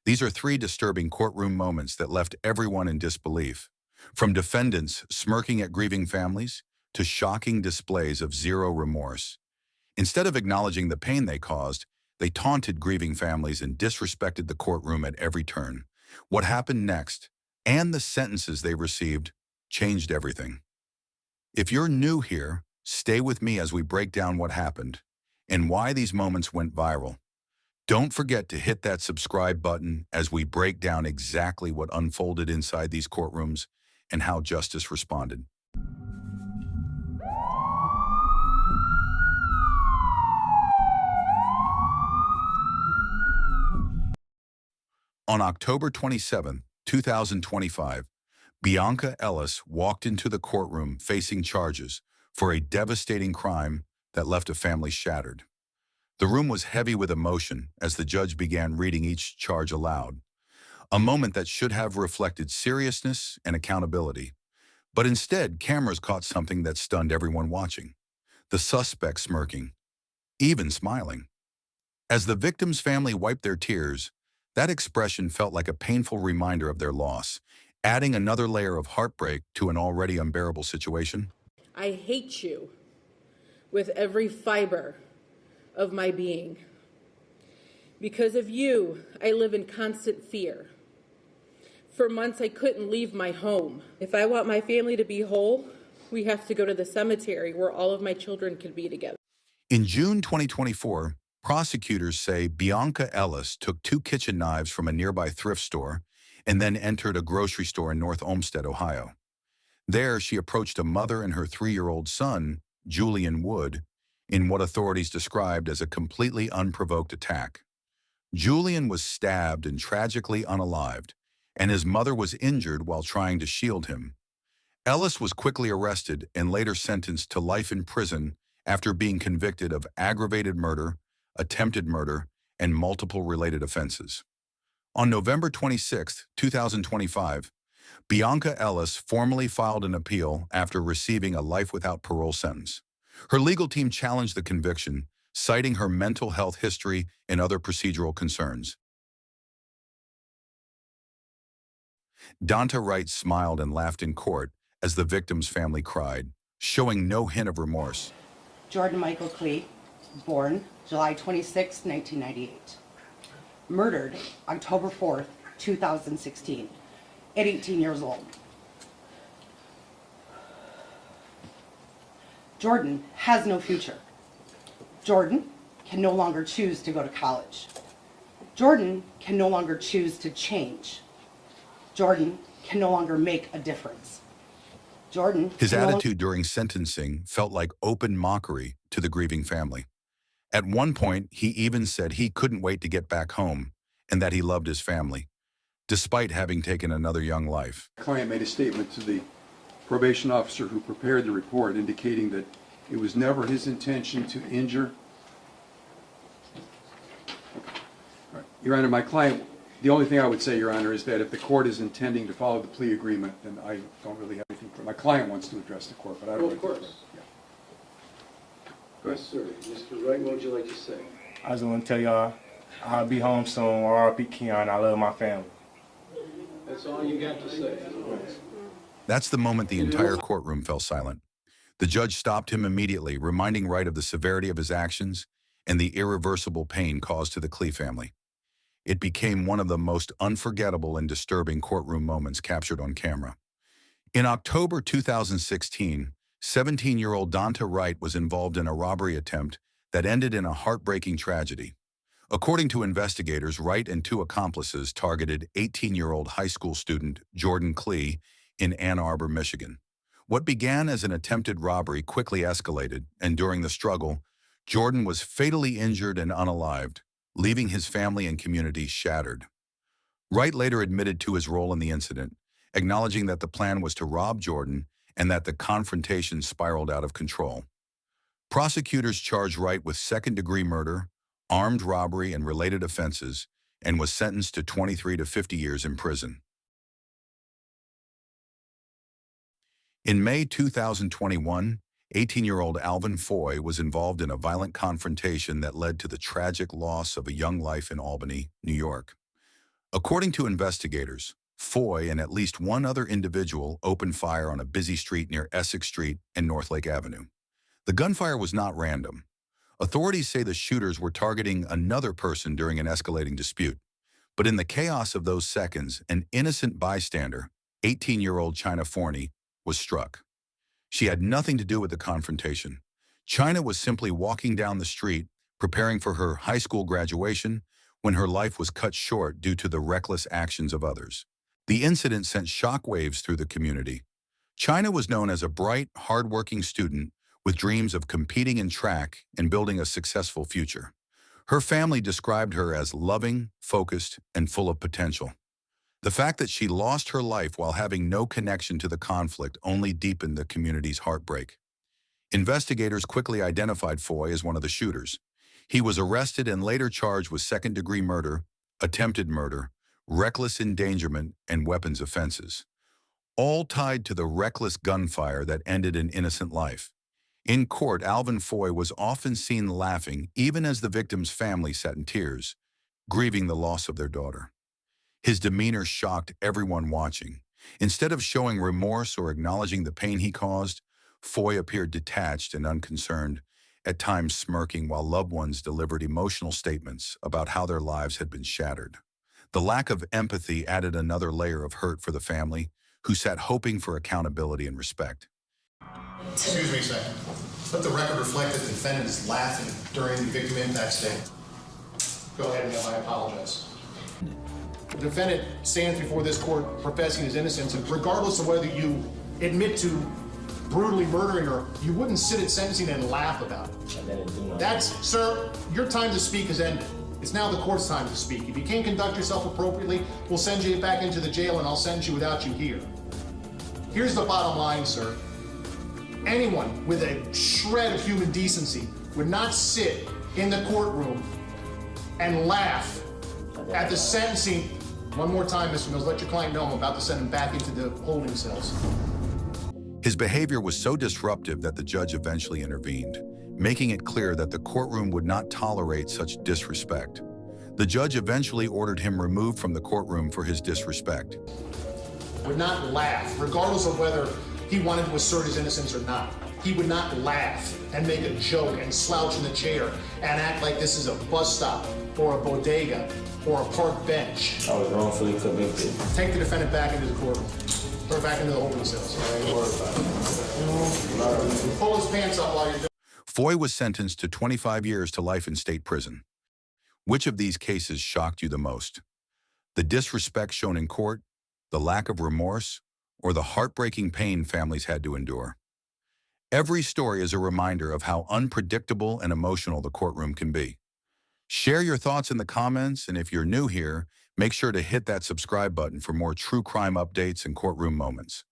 These are three disturbing courtroom moments that left everyone in disbelief. From defendants smirking at grieving families to shocking displays of zero remorse. Instead of acknowledging the pain they caused, they taunted grieving families and disrespected the courtroom at every turn. What happened next, and the sentences they received, changed everything. If you're new here, stay with me as we break down what happened and why these moments went viral. Don't forget to hit that subscribe button as we break down exactly what unfolded inside these courtrooms and how justice responded. On October 27, 2025, Bionca Ellis walked into the courtroom facing charges for a devastating crime that left a family shattered. The room was heavy with emotion as the judge began reading each charge aloud, a moment that should have reflected seriousness and accountability. But instead, cameras caught something that stunned everyone watching: the suspect smirking, even smiling. As the victim's family wiped their tears, that expression felt like a painful reminder of their loss, adding another layer of heartbreak to an already unbearable situation. I hate you with every fiber of my being. Because of you, I live in constant fear. For months, I couldn't leave my home. If I want my family to be whole, we have to go to the cemetery where all of my children can be together. In June 2024, prosecutors say Bionca Ellis took 2 kitchen knives from a nearby thrift store and then entered a grocery store in North Olmsted, Ohio. There, she approached a mother and her 3-year-old son, Julian Wood, in what authorities described as a completely unprovoked attack. Julian was stabbed and tragically unalived, and his mother was injured while trying to shield him. Ellis was quickly arrested and later sentenced to life in prison after being convicted of aggravated murder, attempted murder, and multiple related offenses. On November 26, 2025, Bionca Ellis formally filed an appeal after receiving a life without parole sentence. Her legal team challenged the conviction, citing her mental health history and other procedural concerns. Danta Wright smiled and laughed in court as the victim's family cried, showing no hint of remorse. Jordan Michael Klee, born July 26, 1998. Murdered October 4th, 2016, at 18 years old. Jordan has no future. Jordan can no longer choose to go to college. Jordan can no longer choose to change. Jordan can no longer make a difference. Jordan. His attitude during sentencing felt like open mockery to the grieving family. At one point, he even said he couldn't wait to get back home and that he loved his family, despite having taken another young life. The client made a statement to the probation officer who prepared the report indicating that it was never his intention to injure. Right. Your Honor, my client, the only thing I would say, Your Honor, is that if the court is intending to follow the plea agreement, then I don't really have anything for my client wants to address the court, but I don't. Well, of course. Yeah. Yes, sir. Mr. Wright, what would you like to say? I just want to tell y'all I'll be home soon. R.I.P. Keon. I love my family. That's all you got to say. That's the moment the entire courtroom fell silent. The judge stopped him immediately, reminding Wright of the severity of his actions and the irreversible pain caused to the Klee family. It became one of the most unforgettable and disturbing courtroom moments captured on camera. In October 2016, 17-year-old Danta Wright was involved in a robbery attempt that ended in a heartbreaking tragedy. According to investigators, Wright and 2 accomplices targeted 18-year-old high school student Jordan Klee in Ann Arbor, Michigan. What began as an attempted robbery quickly escalated, and during the struggle, Jordan was fatally injured and unalived, leaving his family and community shattered. Wright later admitted to his role in the incident, acknowledging that the plan was to rob Jordan and that the confrontation spiraled out of control. Prosecutors charged Wright with second-degree murder, armed robbery, and related offenses, and was sentenced to 23 to 50 years in prison. In May 2021, 18-year-old Alvin Foy was involved in a violent confrontation that led to the tragic loss of a young life in Albany, New York. According to investigators, Foy and at least one other individual opened fire on a busy street near Essex Street and Northlake Avenue. The gunfire was not random. Authorities say the shooters were targeting another person during an escalating dispute. But in the chaos of those seconds, an innocent bystander, 18-year-old China Forney, was struck. She had nothing to do with the confrontation. China was simply walking down the street, preparing for her high school graduation, when her life was cut short due to the reckless actions of others. The incident sent shockwaves through the community. China was known as a bright, hard-working student with dreams of competing in track and building a successful future. Her family described her as loving, focused, and full of potential. The fact that she lost her life while having no connection to the conflict only deepened the community's heartbreak. Investigators quickly identified Foy as one of the shooters. He was arrested and later charged with second-degree murder, attempted murder, reckless endangerment, and weapons offenses, all tied to the reckless gunfire that ended an innocent life. In court, Alvin Foy was often seen laughing even as the victim's family sat in tears, grieving the loss of their daughter. His demeanor shocked everyone watching. Instead of showing remorse or acknowledging the pain he caused, Foy appeared detached and unconcerned, at times smirking while loved ones delivered emotional statements about how their lives had been shattered. The lack of empathy added another layer of hurt for the family, who sat hoping for accountability and respect. Excuse me a second. Let the record reflect that the defendant is laughing during the victim impact statement. Go ahead, ma'am, I apologize. The defendant stands before this court professing his innocence, and regardless of whether you admit to brutally murdering her, you wouldn't sit at sentencing and laugh about it. Sir, your time to speak has ended. It's now the court's time to speak. If you can't conduct yourself appropriately, we'll send you back into the jail and I'll sentence you without you here. Here's the bottom line, sir. Anyone with a shred of human decency would not sit in the courtroom and laugh at the sentencing. One more time, Mr. Mills, let your client know I'm about to send him back into the holding cells. His behavior was so disruptive that the judge eventually intervened, making it clear that the courtroom would not tolerate such disrespect. The judge eventually ordered him removed from the courtroom for his disrespect. Would not laugh, regardless of whether he wanted to assert his innocence or not. He would not laugh and make a joke and slouch in the chair and act like this is a bus stop or a bodega or a park bench. I was wrongfully convicted. Take the defendant back into the courtroom. Or back into the holding cells. Pull his pants up while you're doing. Foy was sentenced to 25 years to life in state prison. Which of these cases shocked you the most? The disrespect shown in court, the lack of remorse, or the heartbreaking pain families had to endure? Every story is a reminder of how unpredictable and emotional the courtroom can be. Share your thoughts in the comments, and if you're new here, make sure to hit that subscribe button for more true crime updates and courtroom moments.